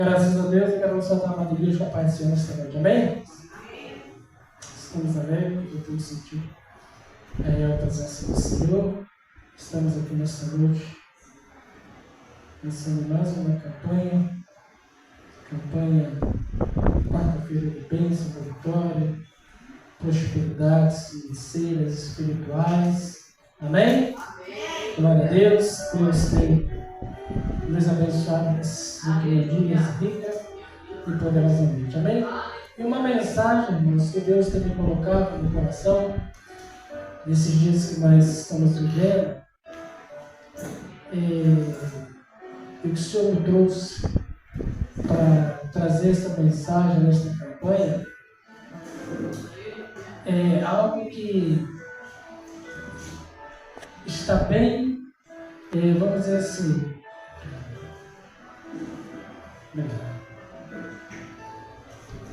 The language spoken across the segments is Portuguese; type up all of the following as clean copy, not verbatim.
Graças a Deus, eu quero você estar na igreja com a paz do Senhor nesta noite, amém? Estamos alegres, eu tenho sentido a presença do Senhor. Estamos aqui nesta noite, iniciando mais uma campanha quarta-feira de bênção, vitória, prosperidades financeiras, espirituais, amém? Glória a Deus, Deus tem nos abençoado nesses dias rica e poderosamente, amém? E uma mensagem, irmãos, que Deus tem me colocado no coração nesses dias que nós estamos vivendo, e que o Senhor me trouxe para trazer essa mensagem nesta campanha, é algo que está bem, vamos dizer assim,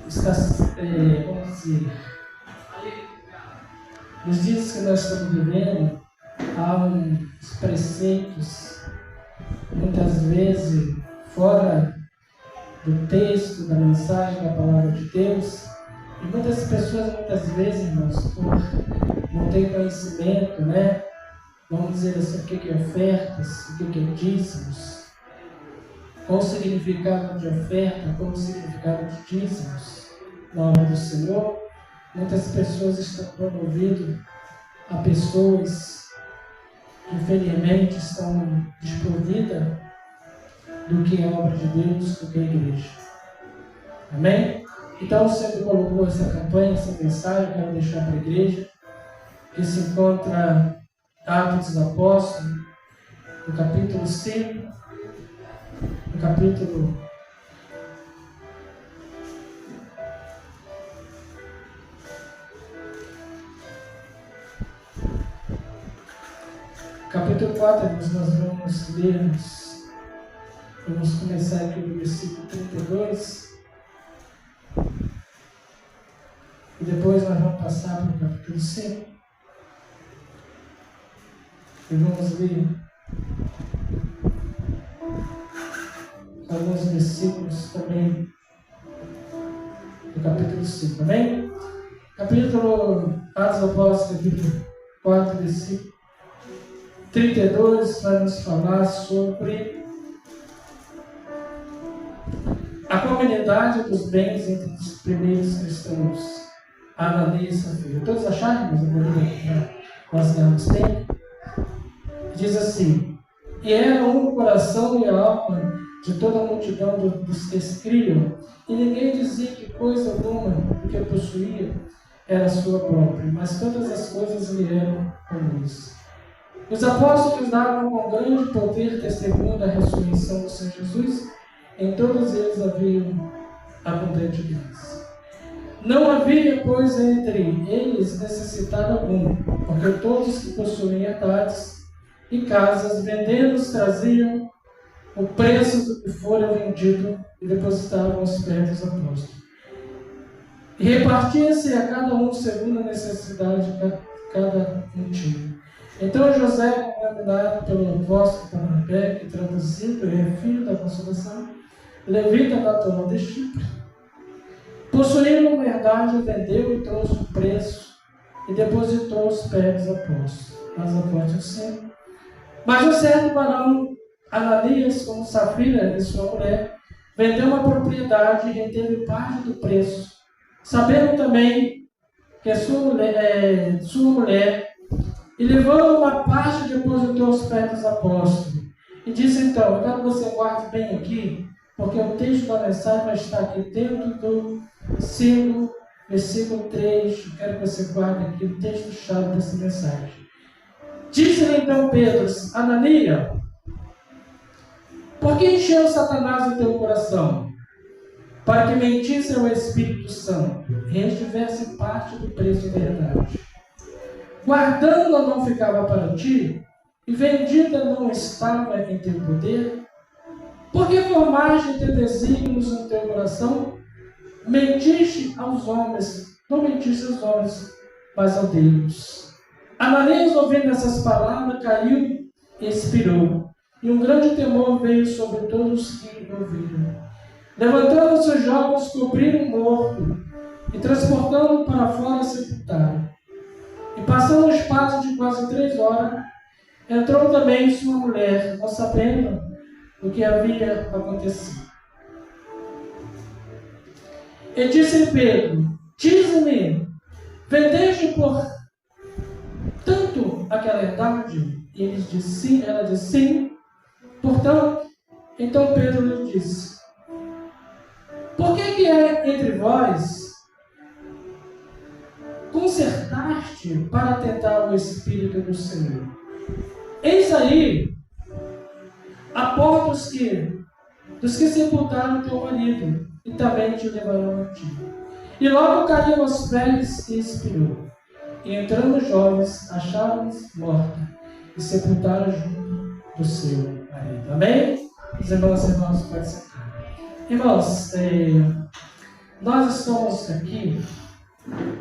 está, vamos dizer, nos dias que nós estamos vivendo, há uns preceitos, muitas vezes, fora do texto, da mensagem, da palavra de Deus, e muitas pessoas, muitas vezes, irmãos, por não ter conhecimento, né? Vamos dizer assim, o que é ofertas, o que é dízimos, qual o significado de oferta, qual o significado de dízimos na obra do Senhor. Muitas pessoas estão promovidas a pessoas que infelizmente estão desprovidas do que é a obra de Deus, do que é a igreja. Amém? Então o Senhor colocou essa campanha, essa mensagem, quero deixar para a igreja, que se encontra Atos dos Apóstolos, no capítulo 5, no capítulo 4, nós vamos ler, vamos começar aqui no versículo 32, e depois nós vamos passar para o capítulo 5, e vamos ler alguns versículos também do capítulo 5, amém? Capítulo Atos dos Apóstolos, capítulo 4, versículo 32, vai nos falar sobre a comunidade dos bens entre os primeiros cristãos, Ananias e Safira. Todos acharam? Mas eu vou ler para nós ganharmos tempo. Diz assim: e era um coração e a alma de toda a multidão dos que escriam, e ninguém dizia que coisa alguma do que possuía era sua própria, mas todas as coisas lhe eram comuns. Os apóstolos davam com grande poder testemunho da ressurreição do Senhor Jesus. Em todos eles havia abundante graça. Não havia, pois, entre eles necessitado algum, porque todos que possuíam herdades e casas, vendendo-os, traziam o preço do que fora vendido e depositavam aos pés dos apóstolos. E repartia-se a cada um segundo a necessidade de cada um tinha. Então José, condenado pelo apóstolo Barnabé, que traduzido é filho da consolação, levita natural de Chipre, possuindo uma herdade, vendeu e trouxe o preço e depositou aos pés dos apóstolos. Mas apóstolo sim. Mas o certo varão Ananias, com Safira e sua mulher, vendeu uma propriedade e reteve parte do preço, sabendo também que sua mulher, e levando uma parte, depositou aos pés dos apóstolos. E disse então: eu quero que você guarde bem aqui, porque o texto da mensagem vai estar aqui dentro do 5, versículo 3. Eu quero que você guarde aqui o texto-chave dessa mensagem. Disse-lhe então Pedro: Ananias, por que encheu Satanás o teu coração? Para que mentisse ao Espírito Santo e retivesse parte do preço da verdade. Guardando-a não ficava para ti, e vendida não estava em teu poder? Por que formaste teus desígnios no teu coração? Mentiste aos homens, não mentiste aos homens, mas a Deus. Ananias, ouvindo essas palavras, caiu e expirou, e um grande temor veio sobre todos os que ouviram. Levantando-se os jovens, cobriram o morto e transportando-o para fora, sepultaram. E passando o espaço de quase 3 horas, entrou também sua mulher, não sabendo o que havia acontecido. E disse Pedro: dize-me, vendeste por tanto aquela herdade? E ela disse sim. Portanto, então Pedro lhe disse: por que é entre vós concertaste para tentar o Espírito do Senhor? Eis aí a porta dos que sepultaram teu marido, e também te levarão a ti. E logo caiu aos pés e expirou. E entrando os jovens, acharam-nos morta, e sepultaram junto do seu marido. Amém? Os irmãos, podem sentar. Irmãos, nós estamos aqui.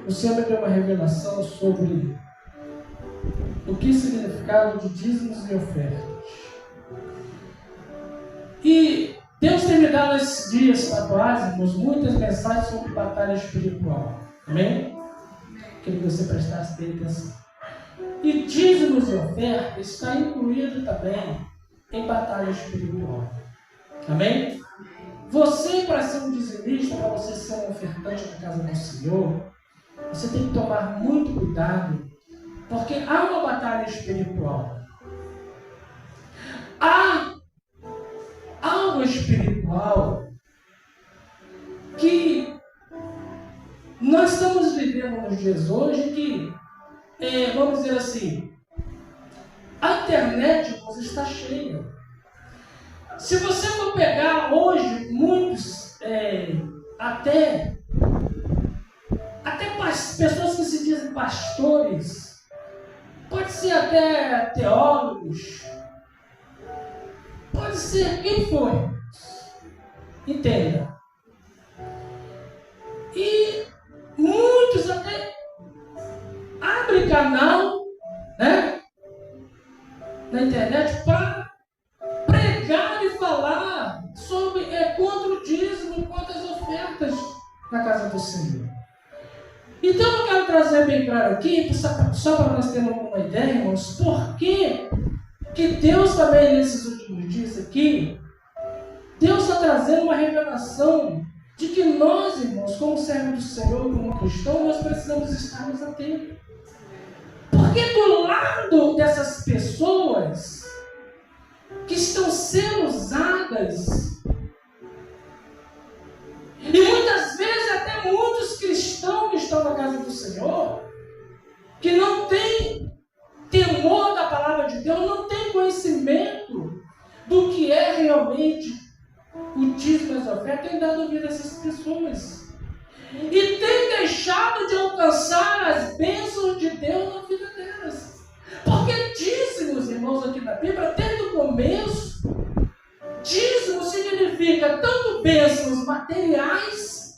O Senhor me deu uma revelação sobre o que é o significado de dízimos e ofertas. E Deus tem me dado esses dias atuais, irmãos, muitas mensagens sobre batalha espiritual. Amém? Queria que você prestasse bem atenção. E dízimos e ofertas está incluído também em batalha espiritual. Amém? Você, para ser um dizimista, para você ser um ofertante na casa do Senhor, você tem que tomar muito cuidado, porque há uma batalha espiritual. Há algo espiritual que nós estamos vivendo nos dias hoje que, vamos dizer assim, a internet está cheia. Se você for pegar hoje, muitos, até pessoas que se dizem pastores, pode ser até teólogos, pode ser quem for, entenda. E muitos até abrem canal, né, na internet para pregar e falar sobre contra o dízimo e contra as ofertas na casa do Senhor. Então eu quero trazer bem claro aqui, só para nós termos uma ideia, irmãos, por que Deus também nesses últimos dias aqui, Deus está trazendo uma revelação de que nós, irmãos, como servos do Senhor, como cristãos, nós precisamos estarmos atentos. Porque do lado dessas pessoas que estão sendo usadas, e muitas vezes até muitos cristãos que estão na casa do Senhor, que não têm temor da palavra de Deus, não têm conhecimento do que é realmente o dízimo e as ofertas, tem dado ouvido a essas pessoas. E tem deixado de alcançar as bênçãos de Deus na vida delas. Porque dízimos, irmãos, aqui na Bíblia, desde o começo, dízimo significa tanto bênçãos materiais,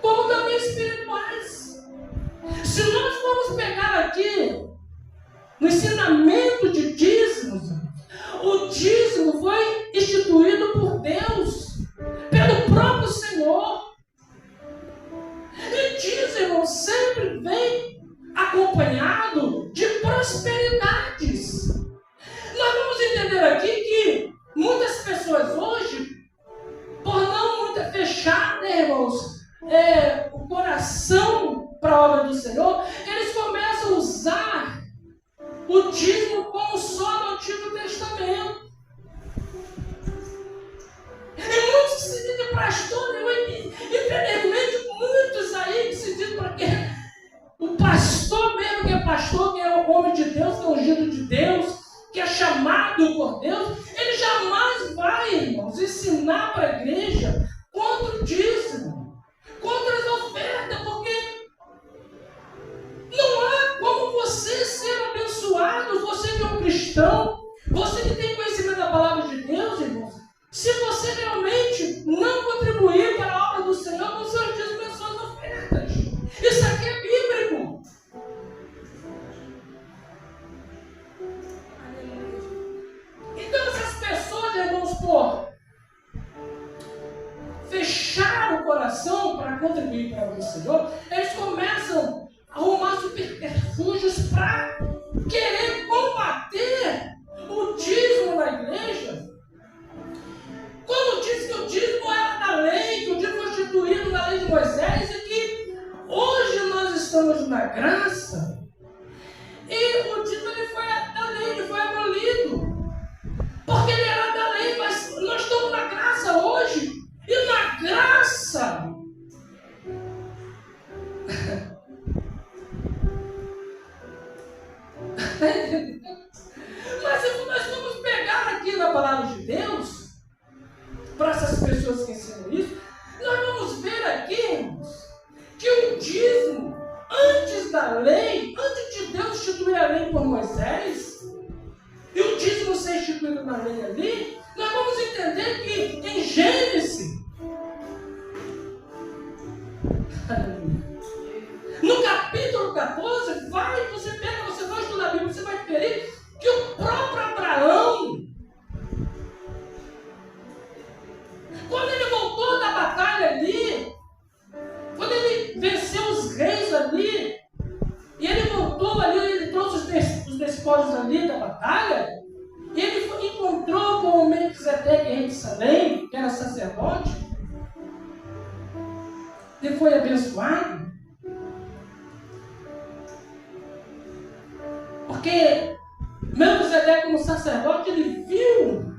como também espirituais. Se nós formos pegar aqui, no ensinamento de dízimos, o dízimo foi instituído por Deus, pelo próprio Senhor. E dízimo sempre vem acompanhado de prosperidades. Nós vamos entender aqui que muitas pessoas hoje, por não muito fechar, né, irmãos, o coração para a obra do Senhor, eles começam a usar o dízimo como só no Antigo Testamento. E muitos que se dizem pastor, infelizmente muitos aí que se dizem para quê? O pastor mesmo que é pastor, que é o homem de Deus, que é ungido de Deus, que é chamado por Deus, ele jamais vai, irmãos, ensinar para a igreja contra o dízimo, contra as ofertas, porque não há como você ser abençoado, você que é um cristão, você que tem conhecimento da palavra de Deus, irmãos, se você realmente não contribuir para a obra do Senhor com seus dízimos e suas ofertas. Isso aqui é bíblico. Então essas pessoas, irmãos, fechar o coração para contribuir para o Senhor, eles começam a arrumar subterfúgios para querer combater o dízimo na igreja. Quando diz que o dízimo era da lei, que o dízimo foi instituído na lei de Moisés, e que hoje nós estamos na graça, e o dízimo ele foi da lei, ele foi abolido. Porque ele era da lei, mas nós estamos na graça hoje. E na graça, mas se nós vamos pegar aqui na palavra de Deus, para essas pessoas que ensinam isso, nós vamos ver aqui que o dízimo, antes da lei, antes de Deus instituir a lei por Moisés, e o dízimo ser instituído na lei ali, nós vamos entender que em Gênesis, no capítulo 14, você vai estudar a Bíblia, você vai ver que o próprio Abraão, quando ele voltou da batalha ali, quando ele venceu os reis ali, e ele voltou ali, ele trouxe os despojos ali da batalha, e ele encontrou com o Melquisedeque, rei de Salém, que era sacerdote, e foi abençoado, porque Melquisedeque, como sacerdote, ele viu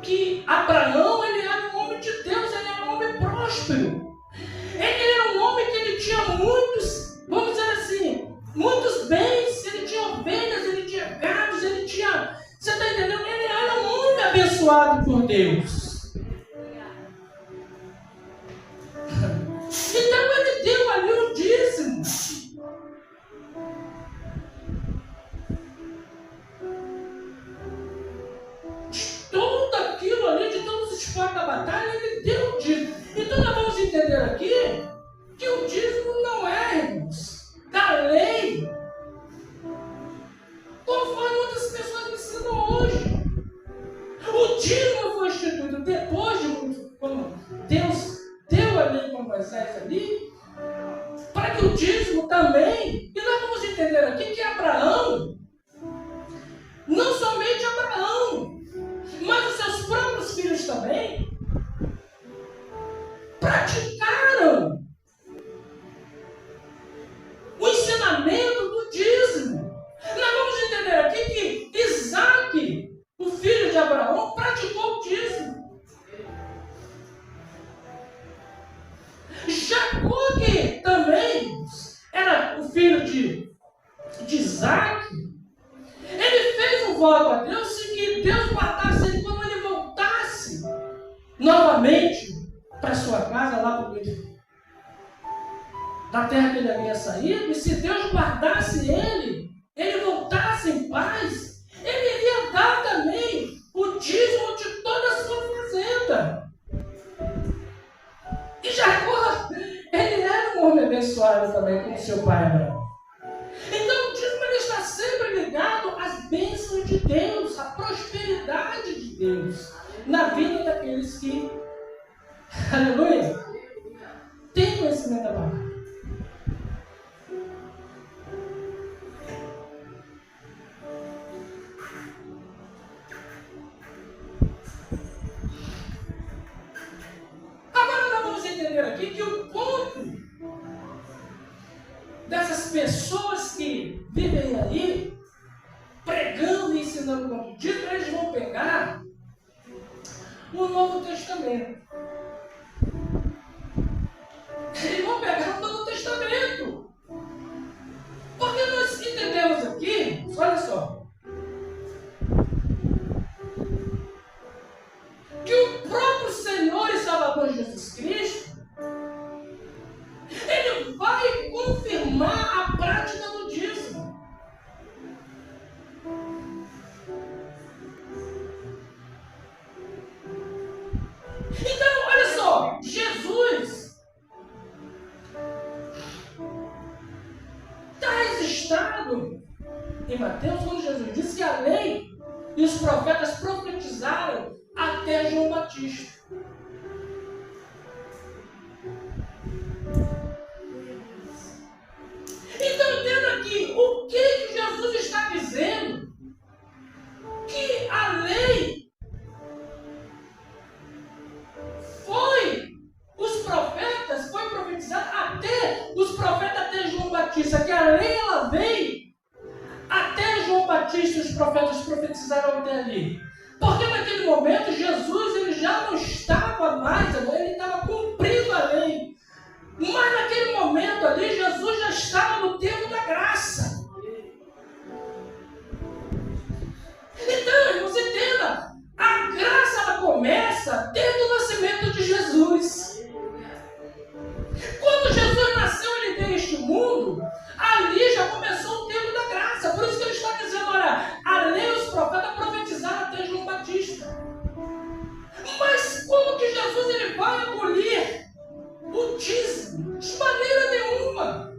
que Abraão, ele era um homem de Deus, ele era um homem próspero. Ele era um homem que ele tinha muitos, vamos dizer assim, muitos bens, ele tinha ovelhas, ele tinha gados, ele tinha... Você está entendendo? Ele era um homem abençoado por Deus. Então ele deu ali o dízimo. Tudo aquilo ali, de todos os esforços da batalha, ele deu o dízimo. Então nós vamos entender aqui que o dízimo não é, irmãos, da lei, conforme muitas pessoas ensinam hoje. O dízimo foi instituído depois de quando Deus deu a lei para Moisés ali, para que o dízimo também, e nós vamos entender aqui que Abraão, não somente Abraão, mas os seus próprios filhos também, praticaram o ensinamento do dízimo. Nós vamos entender aqui que Isaac, o filho de Abraão, praticou o dízimo. Jacó, que também era o filho de Isaac, ele fez um voto a Deus que Deus guardasse ele quando ele voltasse novamente para sua casa, lá para o da terra que ele havia saído, e se Deus guardasse ele voltasse em paz, ele iria dar também o dízimo de toda a sua fazenda. E Jacó, ele era um homem abençoado também, como seu pai Abraão. Então o dízimo ele está sempre ligado às bênçãos de Deus, à prosperidade de Deus na vida daqueles que, aleluia, têm conhecimento da palavra. Agora nós vamos entender aqui que o ponto dessas pessoas que vivem aí, pregando e ensinando como dito, eles vão pegar o Novo Testamento. Eles vão pegar o Novo Testamento. Porque nós entendemos aqui, olha só, que o próprio Senhor e Salvador Jesus Cristo, ele vai confirmar a prática do dízimo. Então, olha só, Jesus está registrado em Mateus, quando Jesus disse que a lei e os profetas profetizaram até João Batista. vai ali. Porque naquele momento Jesus ele já não estava mais, ele estava cumprindo a lei. Mas naquele momento ali, Jesus já estava no tempo da graça. Então, você entenda, a graça ela começa desde o nascimento de Jesus. Quando Jesus nasceu, ele veio a este mundo, ali já começou o tempo da graça. Por isso que ele está dizendo, olha, a lei e os profetas profetizaram até João Batista. Mas como que Jesus ele vai abolir o dízimo? De maneira nenhuma.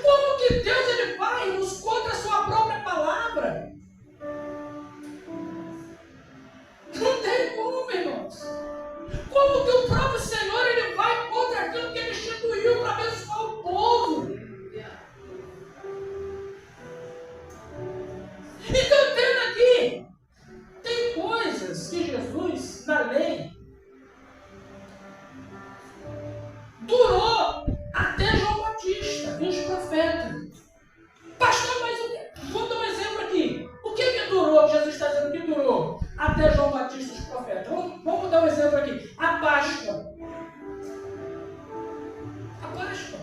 Como que Deus ele vai nos contra a sua própria palavra? Não tem como, irmãos. Como que o próprio Senhor ele vai contra aquilo que ele instituiu para abençoar o povo? Então entenda aqui, tem coisas que Jesus, na lei, durou até João Batista e os profetas. Pastor, mas vou dar um exemplo aqui. O que durou? Jesus está dizendo que durou até João Batista e os profetas. Vamos dar um exemplo aqui. A Páscoa. A Páscoa.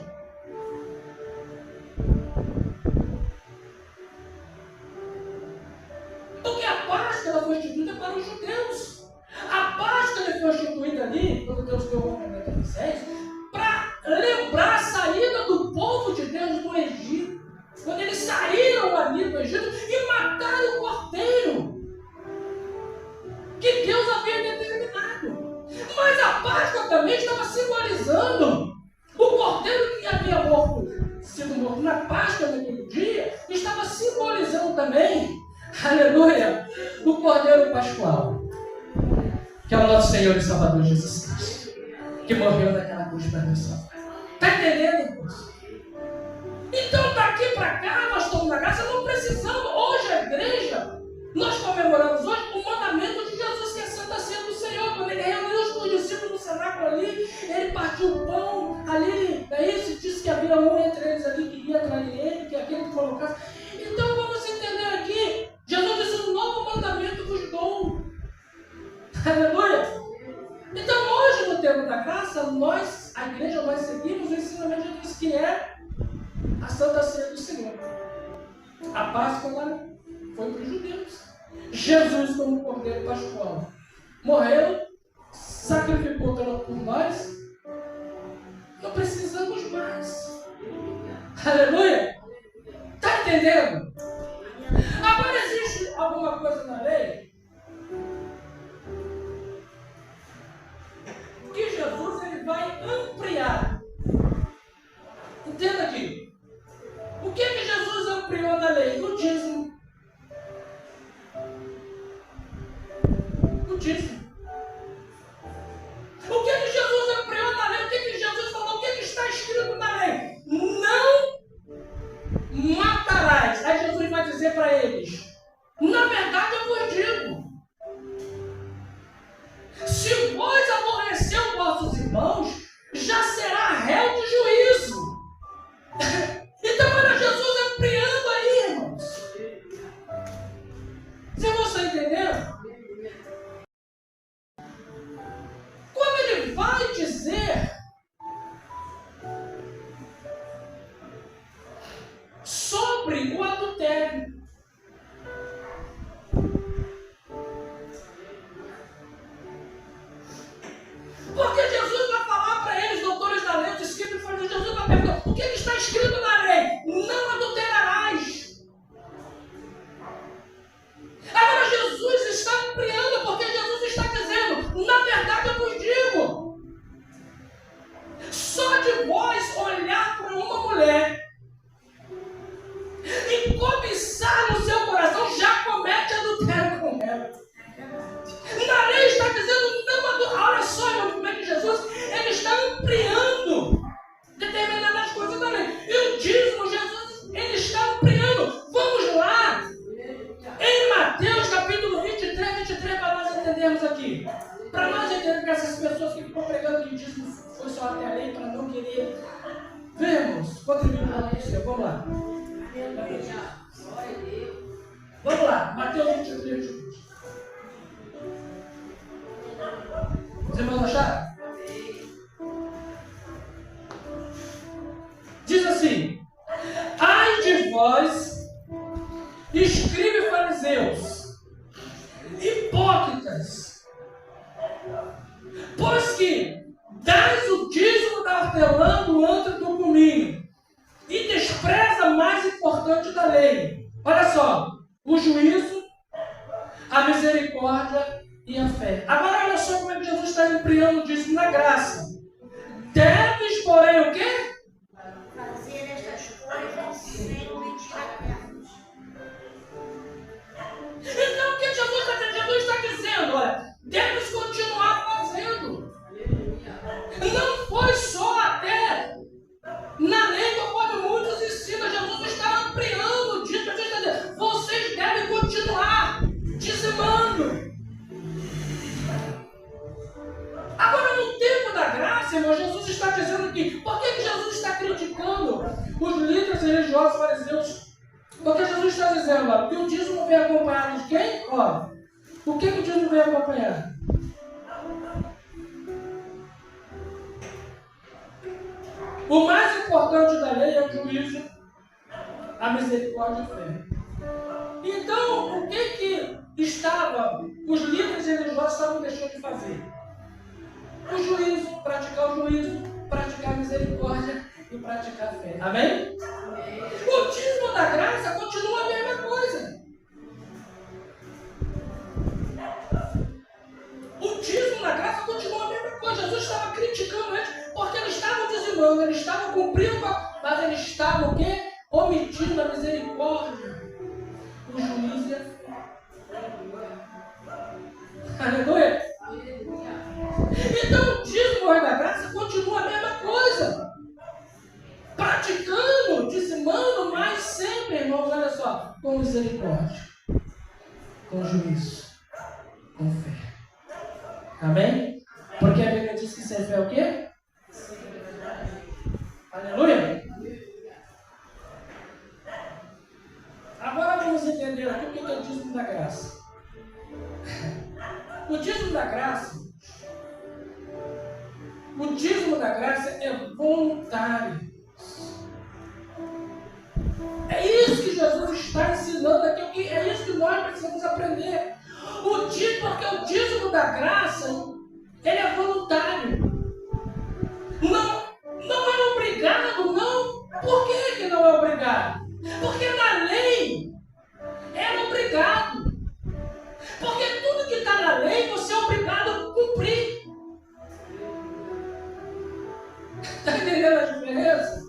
Porque a Páscoa ela foi instituída para os judeus. A Páscoa ela foi instituída ali, quando Deus deu o mandamento a Moisés, para lembrar a saída do povo de Deus do Egito. Quando eles saíram ali do Egito e mataram o cordeiro que Deus havia determinado. Mas a Páscoa também estava simbolizando o cordeiro que havia sido morto na Páscoa naquele dia, estava simbolizando também, aleluia, o cordeiro pascual, que é o nosso Senhor e Salvador Jesus Cristo, que morreu naquela cruz para nos salvar. Está entendendo, irmãos? Então, daqui para cá, nós estamos na graça, não precisamos. Hoje, a igreja, nós comemoramos hoje o mandamento de Jesus, que é a Santa Ceia do Senhor. Quando ele reuniu os discípulos no cenáculo ali, ele partiu o pão ali, daí se disse que havia um entre eles ali que ia trair ele, que aquele que colocasse. Então, vamos entender aqui, Jesus disse: um novo mandamento vos dou. Aleluia! Então, hoje, no tempo da graça, nós, a igreja, nós seguimos o ensinamento de Jesus, que é a Santa Ceia do Senhor. A Páscoa foi para os judeus. Jesus, como cordeiro pascual, morreu, sacrificou por nós. Não precisamos mais. Aleluia! Está entendendo? Agora, existe alguma coisa na lei que Jesus ele vai ampliar. Entenda aqui. O que Jesus ampliou na lei? O dízimo. O dízimo. O que Jesus ampliou na lei? O que Jesus falou? O que está escrito na lei? Não matarás. Aí Jesus vai dizer para eles: na verdade eu vos digo, se vós aborrecer vossos irmãos, já será réu de juízo. Então era Jesus ampliando aí, irmãos. Se você entendeu? Quando ele vai dizer sobre o adultério, porque Jesus vai falar para eles, doutores da lei, os escribas e fariseus, Jesus vai perguntar: o que está escrito na lei? Não adulterarás. Agora Jesus está ampliando, porque Jesus está dizendo: na verdade eu vos digo, só de vós olhar para uma mulher e cobiçar no seu coração, já comete adultério com ela. Na lei está dizendo: não adulterar. Olha só, irmão, como é que Jesus ele está ampliando determinadas coisas da lei. E o dízimo, Jesus ele está ampliando. Vamos lá, em Mateus capítulo 23, para nós entendermos aqui. Para nós entendermos que essas pessoas que ficam pregando que o dízimo foi só até a lei, para não querer vermos, contribuir para o céu. Vamos lá. Vamos lá, Mateus 23, 22. Os irmãos acharam? Diz assim: ai de vós, escribe fariseus, hipócritas, pois que dais o dízimo da hortelã, do antro e do cominho, e despreza a mais importante da lei. Olha só, o juízo, a misericórdia e a fé. Agora olha só como é que Jesus está empreendendo o dízimo na graça. Deves, porém, o quê? Fazer estas coisas sem omitir a termos. Então o que Jesus está dizendo? Olha, deves continuar fazendo. Não foi só até na lei, conforme muitos ensinam. Jesus está ampliando disso. Jesus está dizendo, vocês devem continuar dizimando. Agora, no tempo da graça, irmão, Jesus está dizendo que, por que Jesus está criticando os líderes religiosos fariseus? Porque Jesus está dizendo, ó, que o dízimo vem acompanhado de quem? Ó, o que o dízimo vem acompanhado? O mais importante da lei é o juízo, a misericórdia e a fé. Então, o que os líderes religiosos estavam deixando de fazer? O juízo, praticar o juízo, praticar a misericórdia e praticar a fé. Amém? O dízimo da graça continua a mesma coisa. O dízimo da graça continua a mesma coisa. Jesus estava criticando eles porque eles estavam dizimando, eles estavam cumprindo, mas eles estavam o quê? Omitindo a misericórdia, o juízo e a fé. Aleluia! Então o dízimo da graça continua a mesma coisa. Praticando, dizimando, mas sempre, irmãos, olha só, com misericórdia, com juízo, com fé. Amém? Porque a Bíblia diz que sem fé é o quê? Aleluia! Agora vamos entender aqui o que é o dízimo da graça. O dízimo da graça é voluntário. É isso que Jesus está ensinando aqui, é isso que nós precisamos aprender. Porque o dízimo da graça, ele é voluntário. Não é obrigado, não. Por que não é obrigado? Porque na lei era obrigado. Porque tudo que está na lei, você é obrigado a cumprir. Está entendendo a diferença?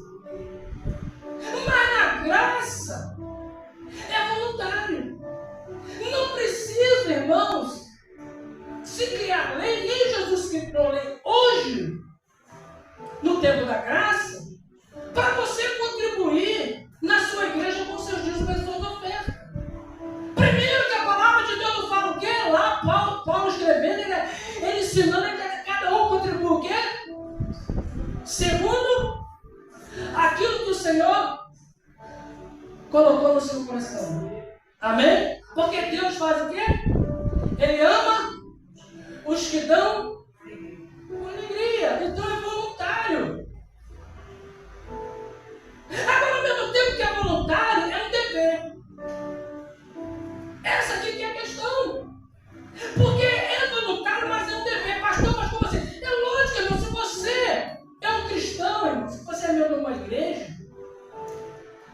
Mas na graça é voluntário. Não precisa, irmãos, se criar lei. Nem Jesus criou lei hoje, no tempo da graça, para você contribuir na sua igreja com seus dízimos e suas ofertas. Primeiro que a palavra de Deus não fala o quê? Lá Paulo escrevendo, ele ensinando que cada um contribui o quê? Segundo aquilo que o Senhor colocou no seu coração. Amém? Porque Deus faz o quê? Ele ama os que dão com alegria. Então é voluntário. Agora, ao mesmo tempo que é voluntário, é um dever. Essa aqui que é a questão. Porque é voluntário, mas é um dever. Pastor, mas como assim? É lógico, irmão. Se você é um cristão, irmão, se você é membro de uma igreja,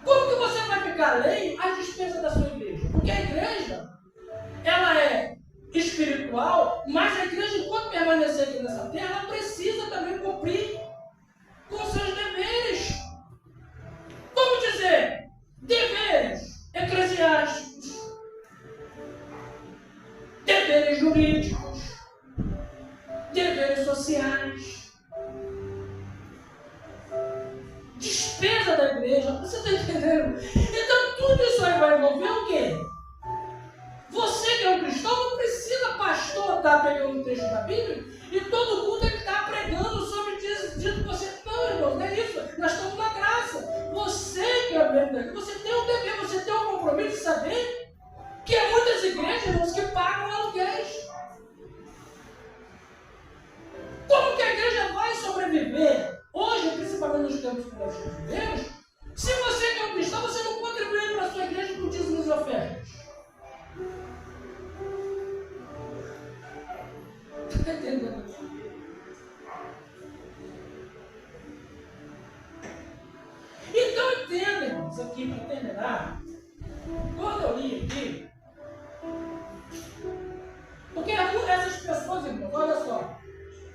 como que você vai ficar alheio às despesas da sua igreja? Porque a igreja, ela é espiritual, mas a igreja, enquanto permanecer aqui nessa terra, ela precisa também cumprir com seus deveres. Vamos dizer, deveres eclesiásticos, deveres jurídicos, deveres sociais, despesa da igreja. Você está entendendo? Então tudo isso aí vai envolver o quê? Você que é um cristão não precisa, pastor, estar pegando o texto da Bíblia e todo mundo ele está pregando sobre isso que você. Não, irmão, não é isso. Nós estamos na graça. Você que é membro daqui, você tem um dever, você tem um compromisso de saber tempos que nós vivemos, se você que é um cristão, você não contribui para a sua igreja com dízimos e ofertas. Está entendendo? Então entenda, irmãos, aqui para terminar, quando eu li aqui, porque essas pessoas, irmãos, olha só,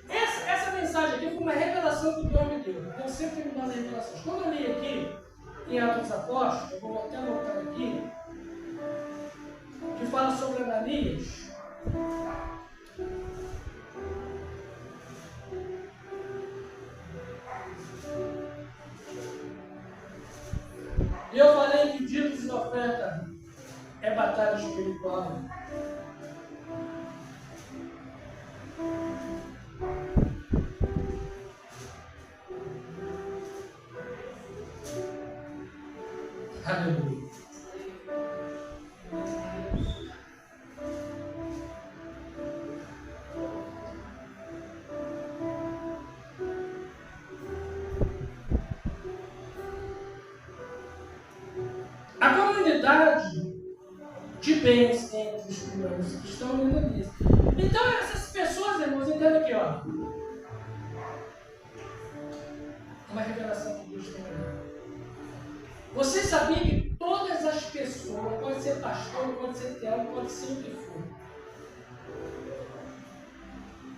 essa mensagem aqui foi uma revelação que Deus me deu. Deus sempre me dá revelações. Quando eu li aqui, em Atos dos Apóstolos, eu vou até voltar aqui, que fala sobre Ananias. E eu falei que dízimos e oferta é batalha espiritual. Aleluia. A comunidade de bens entre os primeiros cristãos ainda diz. Então essas pessoas, irmãos, entendem aqui, ó. Uma revelação que Deus tem aqui. Você sabia que todas as pessoas, pode ser pastor, pode ser teólogo, pode ser o que for,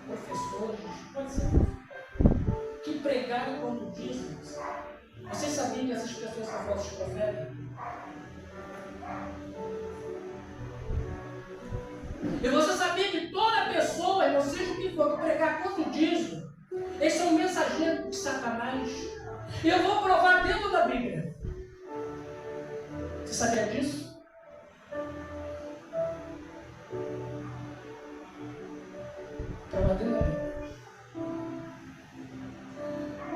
professores, pode ser que pregaram quando dízimos. Você sabia que essas pessoas são falsos profetas? E você sabia que toda pessoa, não seja o que for, que pregar contra o dízimo, eles são mensageiros de Satanás? E eu vou provar dentro da Bíblia. Você sabia disso? Prova dentro da Bíblia.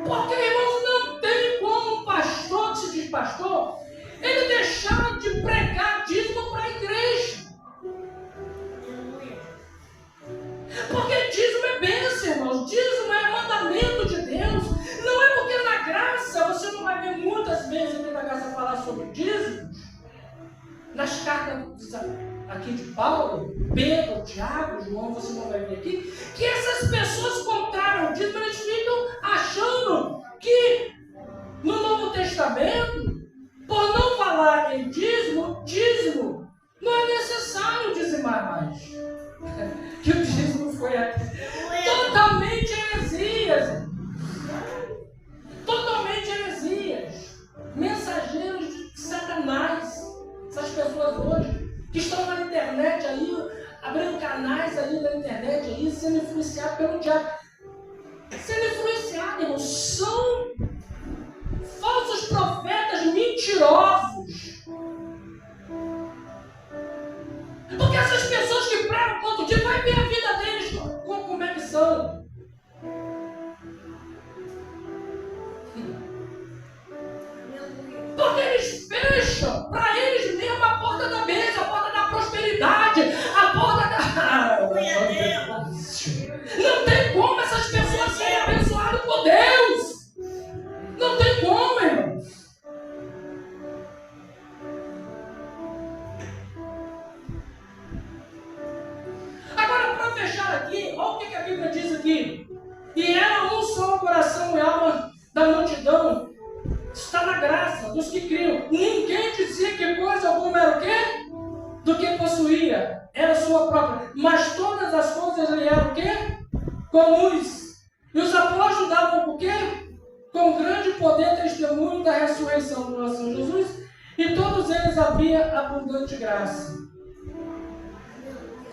Porque, irmãos, não tem como um pastor que se diz pastor, ele deixar de pregar dízimo para a igreja. Porque dízimo é bênção, irmãos. Dízimo é mandamento de Deus. Não é porque na graça, você não vai ver muitas vezes aqui na graça falar sobre dízimo. Nas cartas aqui de Paulo, Pedro, Tiago, João, você não vai ver aqui, que essas pessoas compraram o dízimo, eles ficam achando que no Novo Testamento, por não falar em dízimo não é necessário dizimar mais. Que o dízimo foi totalmente heresias. Totalmente heresias. Mensageiros de Satanás. Essas pessoas hoje que estão na internet aí, abrindo canais aí na internet aí, sendo influenciados pelo diabo. Sendo influenciados, irmãos, são falsos profetas mentirosos. Porque essas pessoas que pregam contra o dia, vai ver a vida deles como é que são. Porque eles fecham para eles mesmo a porta da bênção, a porta da prosperidade, a porta da... Não tem como essas pessoas serem abençoadas por Deus. Não tem como, irmãos. Agora, para fechar aqui, olha o que a Bíblia diz aqui. E era um só coração e alma da multidão. Está na graça dos que criam. Ninguém dizia que coisa alguma era o quê? Do que possuía. Era sua própria. Mas todas as coisas lhe eram o quê? Comuns. E os apóstolos davam o quê? Com grande poder testemunho da ressurreição do nosso Senhor Jesus. E todos eles havia abundante graça.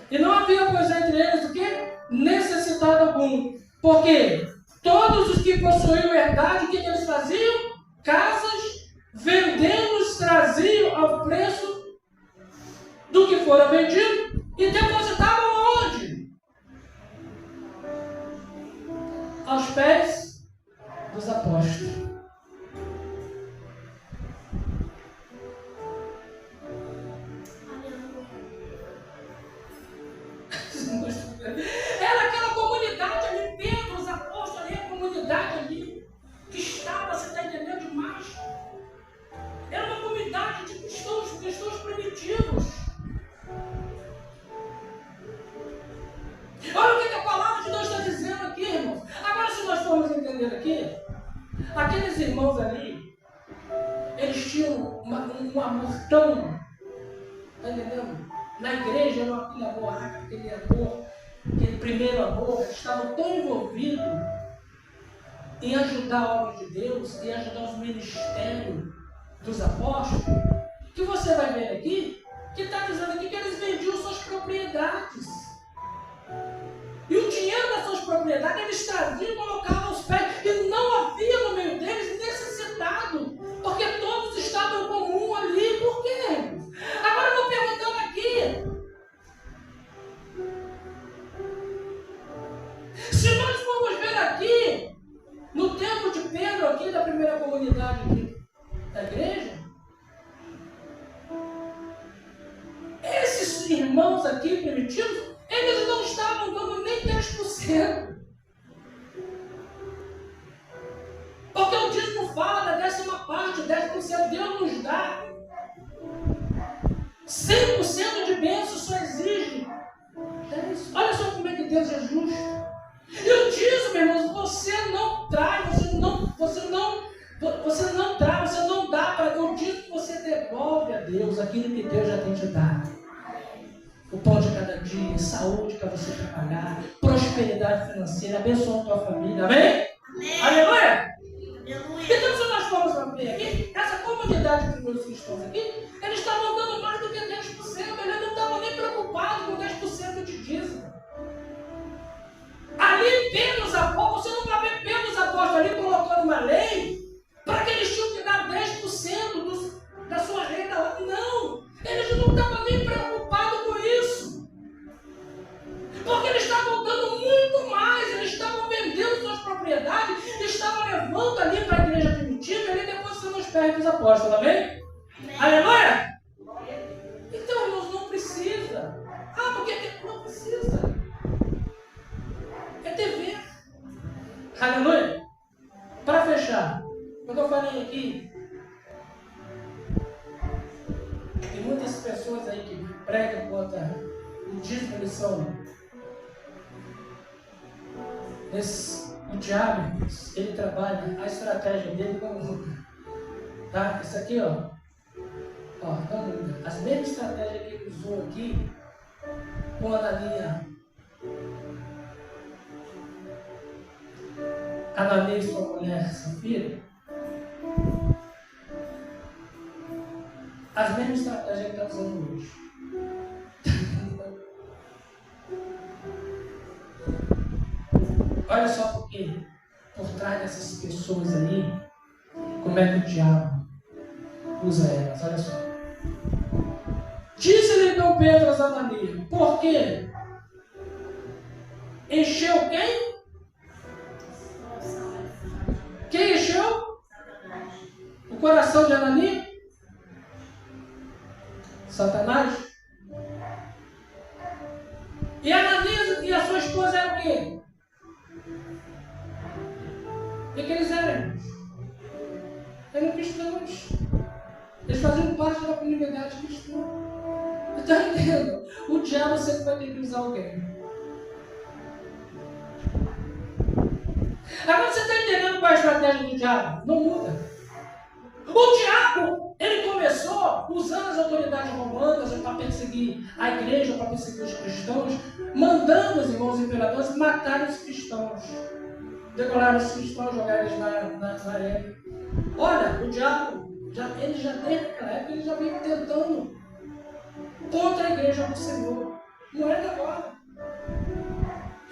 E não havia, pois, entre eles o quê? Necessitado algum. Porque todos os que possuíam herdade, o que eles faziam? Casas, vendendo-os, traziam ao preço do que fora vendido e depositavam onde? Aos pés dos apóstolos. Era aquela comunidade ali, Pedro, os apóstolos ali, a comunidade ali, que estava, você está entendendo? entendendo aqui? Aqueles irmãos ali, eles tinham um amor tão, tá entendendo? Na igreja era aquele amor, aquele primeiro amor, eles estavam tão envolvidos em ajudar a obra de Deus, em ajudar os ministérios dos apóstolos, que você vai ver aqui, que está dizendo aqui que eles vendiam suas propriedades. E o dinheiro das suas propriedades eles traziam e colocavam aos pés. E não havia no meio deles necessitado. Porque todos estavam em comum ali. Por quê? Agora eu vou perguntando aqui. Se nós formos ver aqui, no tempo de Pedro, aqui da primeira comunidade aqui, da igreja, esses irmãos aqui primitivos, eles não estavam dando nem 10%. Porque o dízimo fala da 10ª parte, 10% Deus nos dá. 100% de bênção só exige 10%. Olha só como é que Deus é justo. E o dízimo, irmãos, você não traz, você não traz, você não dá para o dízimo, você devolve a Deus aquilo que Deus já tem te dado. O pão de cada dia, saúde para você trabalhar, prosperidade financeira, abençoa a tua família, amém? Amém. Aleluia? Então, se nós formos ver aqui, essa comunidade de primeiros cristãos aqui, eles estavam dando mais do que 10%, eles não estavam nem preocupados com 10% de dízimo. Ali, pelos apóstolos, você não vai ver pelos apóstolos ali colocando uma lei para que eles tinham que dar 10% da sua renda. Não, eles não estavam nem preocupados com isso. Porque eles estavam dando muito mais, eles estavam vendendo suas propriedades, estavam levando ali para a igreja primitiva e ali depositando os pés dos apóstolos, amém? Aleluia? Então, irmãos, não precisa. Porque não precisa. É TV. Aleluia? Para fechar, quando eu falei aqui, tem muitas pessoas aí que pregam contra o dízimo, eles são. O diabo, ele trabalha, a estratégia dele não muda. Tá? Isso aqui, ó, não muda. As mesmas estratégias que ele usou aqui, com a Ananias e sua mulher Safira, as mesmas estratégias que ele está usando hoje. Olha só porque por trás dessas pessoas aí, como é que o diabo usa elas, olha só. Disse-lhe então Pedro a Ananias, por quê? Encheu quem? Quem encheu? O coração de Ananias? Satanás? E Ananias e a sua esposa eram o quê? O que eles eram? Eram cristãos. Eles faziam parte da comunidade cristã. Está entendendo? O diabo sempre vai ter que usar alguém. Agora você está entendendo qual é a estratégia do diabo? Não muda. O diabo, ele começou usando as autoridades romanas para perseguir a igreja, para perseguir os cristãos, mandando os irmãos imperadores matarem os cristãos. Decorar os cristãos, jogar eles na arena. Olha, o diabo, ele já desde aquela época, ele já vem tentando contra a igreja do Senhor. Não é de agora.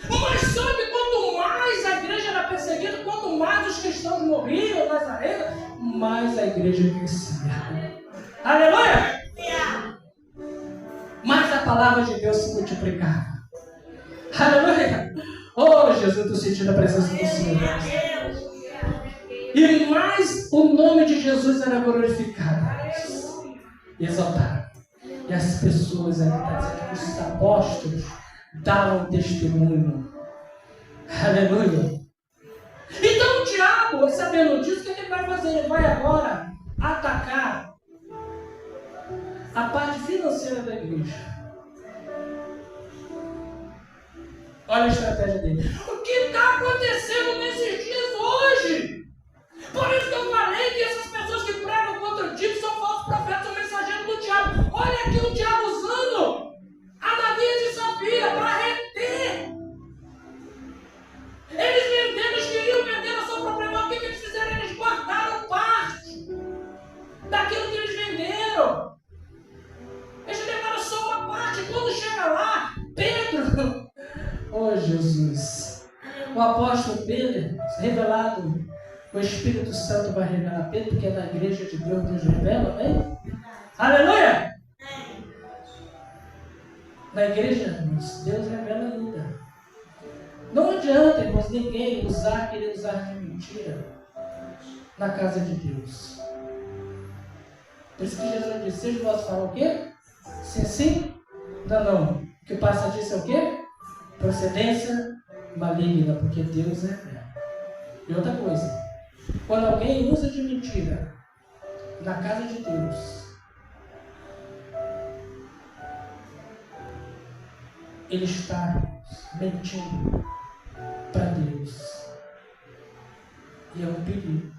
Mas sabe, quanto mais a igreja era perseguida, quanto mais os cristãos morriam nas arenas, mais a igreja crescia. Aleluia! Mais a palavra de Deus se multiplicava. Aleluia! Oh, Jesus, eu estou sentindo a presença do Senhor. E mais o nome de Jesus era glorificado, exaltado. E as pessoas ali, os apóstolos, davam testemunho. Aleluia. Então o diabo, sabendo disso, o que ele vai fazer? Ele vai agora atacar a parte financeira da igreja. Olha a estratégia dele. O que está acontecendo nesses dias hoje? O apóstolo Pedro, revelado, o Espírito Santo vai revelar a Pedro, porque é na igreja de Deus, Deus revela, amém? Aleluia! Na igreja, irmãos, Deus revela ainda. Não adianta, irmãos, ninguém querer usar de mentira na casa de Deus. Por isso que Jesus disse, seja vós falar o quê? Sim, sim? Não. O que passa disso é o quê? Procedência maligna, porque Deus revela. E outra coisa, quando alguém usa de mentira na casa de Deus, ele está mentindo para Deus. E é um perigo.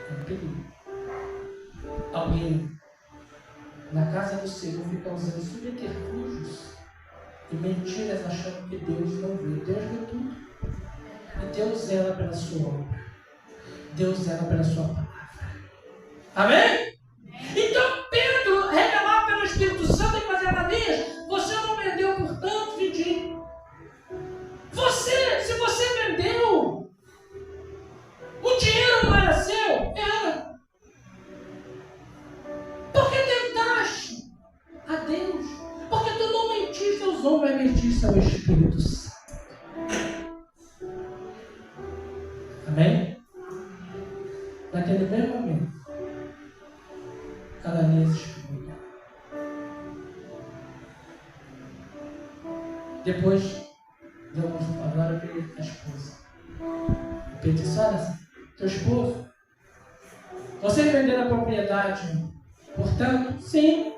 É um perigo. Alguém na casa do Senhor fica usando subterfúgios e mentiras achando que Deus não vê. Deus vê tudo. E Deus zela pela sua obra. Deus zela pela sua palavra. Amém? Então Pedro, revelado pelo Espírito Santo, tem que fazer Ananias, você não vendeu por tanto, vendi. Se você vendeu, o dinheiro não era seu? Era. Por que tentaste a Deus? Porque tu não mentiste aos homens, mas mentiste ao Espírito Santo. Amém? Naquele mesmo momento, Ananias explicou. Depois, agora veio a esposa. Pedro disse, olha, teu esposo, vocês venderam a propriedade, portanto, sim,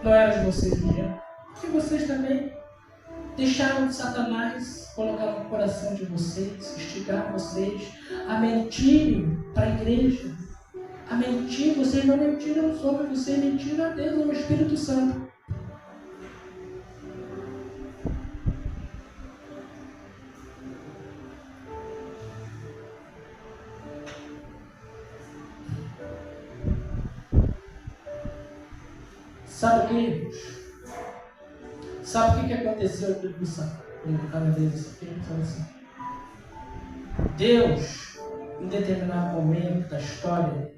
não era de vocês o dinheiro, que vocês também deixaram de Satanás colocar no coração de vocês, instigar vocês a mentirem para a igreja, a mentir. Vocês não mentiram aos homens, vocês mentiram a Deus, ao Espírito Santo. Sabe o que, irmãos? Sabe o que aconteceu com Ananias? Assim. Deus, em determinado momento da história,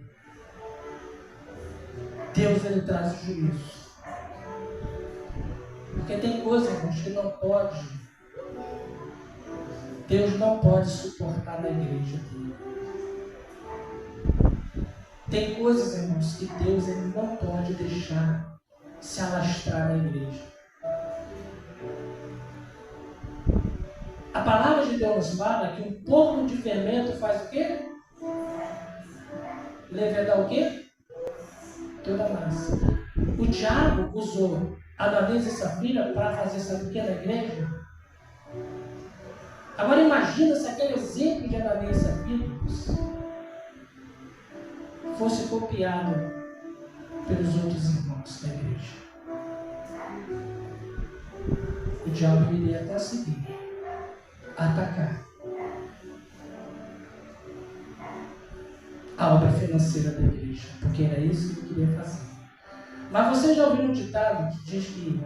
Deus ele traz o juízo. Porque tem coisas, irmãos, que não pode. Deus não pode suportar na igreja dele. Tem coisas, irmãos, que Deus ele não pode deixar se alastrar na igreja. A palavra de Deus nos fala que um pouco de fermento faz o quê? Levedar o quê? Toda a massa. O diabo usou Ananias e Safira para fazer sabe o que na igreja? Agora imagina se aquele exemplo de Ananias e Safira fosse copiado pelos outros irmãos da igreja. O diabo iria até seguir, atacar a obra financeira da igreja, porque era isso que ele queria fazer. Mas você já ouviu um ditado que diz que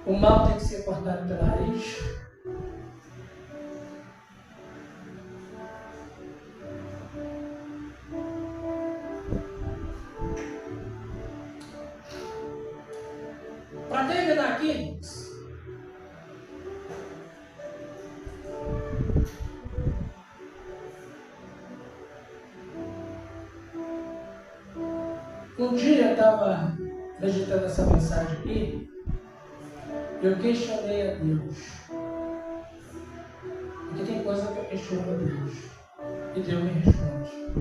o mal tem que ser cortado pela raiz? Para terminar aqui, um dia eu estava meditando essa mensagem aqui, eu questionei a Deus. Porque tem coisa que eu questiono a Deus, e Deus me responde.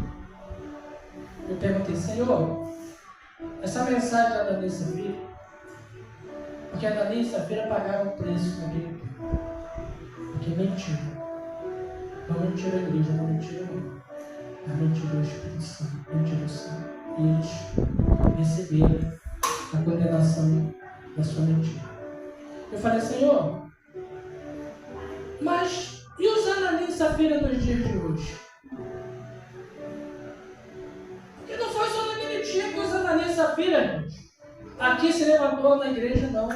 Eu perguntei, Senhor, essa mensagem da Ananias e Safira, porque a Ananias e Safira pagaram o preço naquele tempo, porque mentiram. Não mentiram a igreja, não mentiram eu, mas mentiram o Espírito Santo, mentiram o Senhor. E eles receberam a condenação da sua mentira. Eu falei, Senhor, mas e os Ananias e Safira nos dias de hoje? Porque não foi só naquele dia que os Ananias e Safira, gente. Aqui se levantou na igreja, não.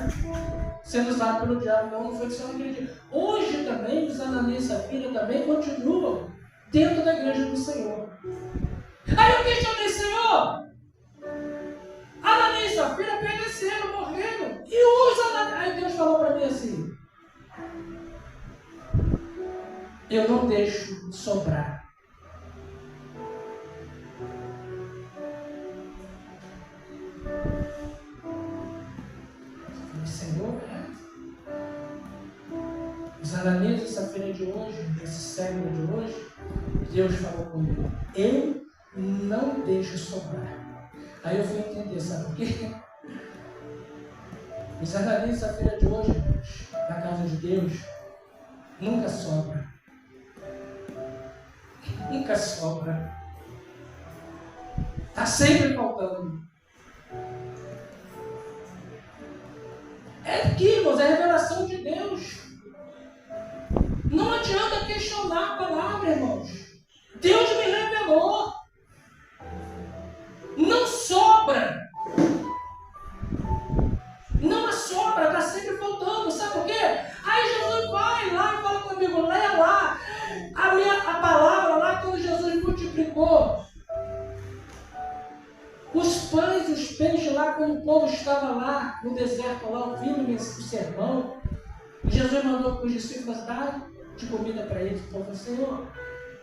Sendo usado pelo diabo, não foi só naquele dia. Hoje também, os Ananias e Safira também continuam dentro da igreja do Senhor. Aí eu questionei, Senhor, Ananias e Safira pereceram, morreram. E os Ananias... Aí Deus falou para mim assim, eu não deixo sobrar. Senhor, os Ananias e Safira de hoje, desse século de hoje, Deus falou comigo, eu não deixo sobrar. Aí eu fui entender, sabe por quê? Os Ananias e Safira de hoje, na casa de Deus, nunca sobra. Nunca sobra. Está sempre faltando. É aqui, irmãos, é a revelação de Deus. Não adianta questionar a palavra, irmãos. Deus me revelou. Não sobra. Não sobra, está sempre faltando. Sabe por quê? Aí Jesus vai lá e fala comigo, leia lá. A palavra lá, quando Jesus multiplicou os pães e os peixes lá, quando o povo estava lá no deserto, lá ouvindo o sermão, Jesus mandou para os discípulos dar de comida para eles. O povo falou, Senhor,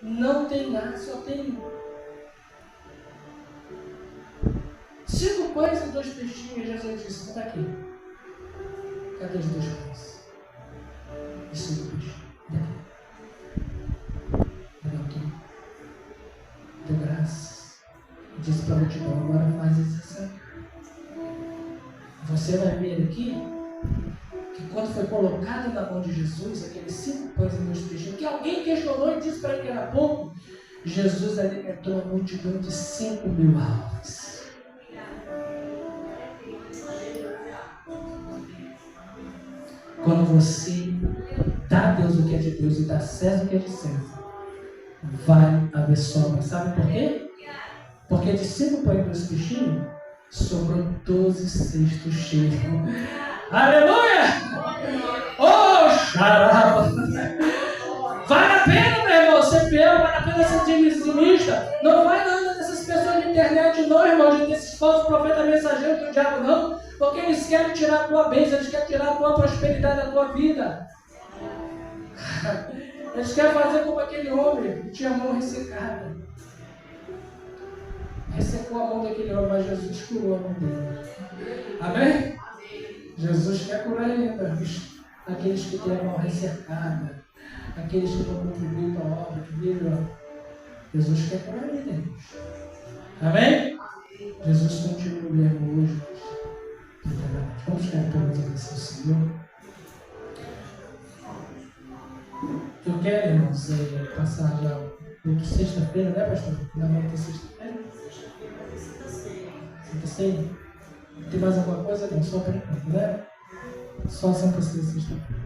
não tem nada, só tem 5 pães e 2 peixinhos. Jesus disse, está aqui. Cadê os 2 pães? E 5 peixinhos. Levantou, deu graças e disse para a multidão, agora faz isso. Você vai ver aqui que quando foi colocado na mão de Jesus aqueles 5 pães e 2 peixinhos, que alguém questionou e disse para ele que era pouco, Jesus alimentou a multidão de 5.000 almas. Quando você dá a Deus o que é de Deus e dá a César o que é de César, vai haver sobra. Sabe por quê? Porque de 5 pães e 2 peixinhos, sobrou 12 cestos cheios. Aleluia! Oh, xaraba! Vale a pena, meu irmão, ser fiel, vale a pena ser dizimista. Não vai nada dessas pessoas de internet, não, irmão, desses falsos profetas mensageiros do diabo, não. Porque eles querem tirar a tua bênção, eles querem tirar a tua prosperidade da tua vida. Eles querem fazer como aquele homem que tinha a mão ressecada. Ressecou a mão daquele homem, mas Jesus curou a mão dele. Amém? Jesus quer curar ainda aqueles que têm a mão ressecada, aqueles que não cumpriram a obra, que viram. Jesus quer curar ainda, irmãos. Amém? Jesus continua o mesmo hoje. Vamos ficar pela direção do Senhor. Eu quero, irmãos, passar já o sexta-feira, né, pastor? Finalmente é sexta-feira. Sexta-feira? Tem mais alguma coisa? Não, só para enquanto, né? Só Santa Ceia sexta-feira.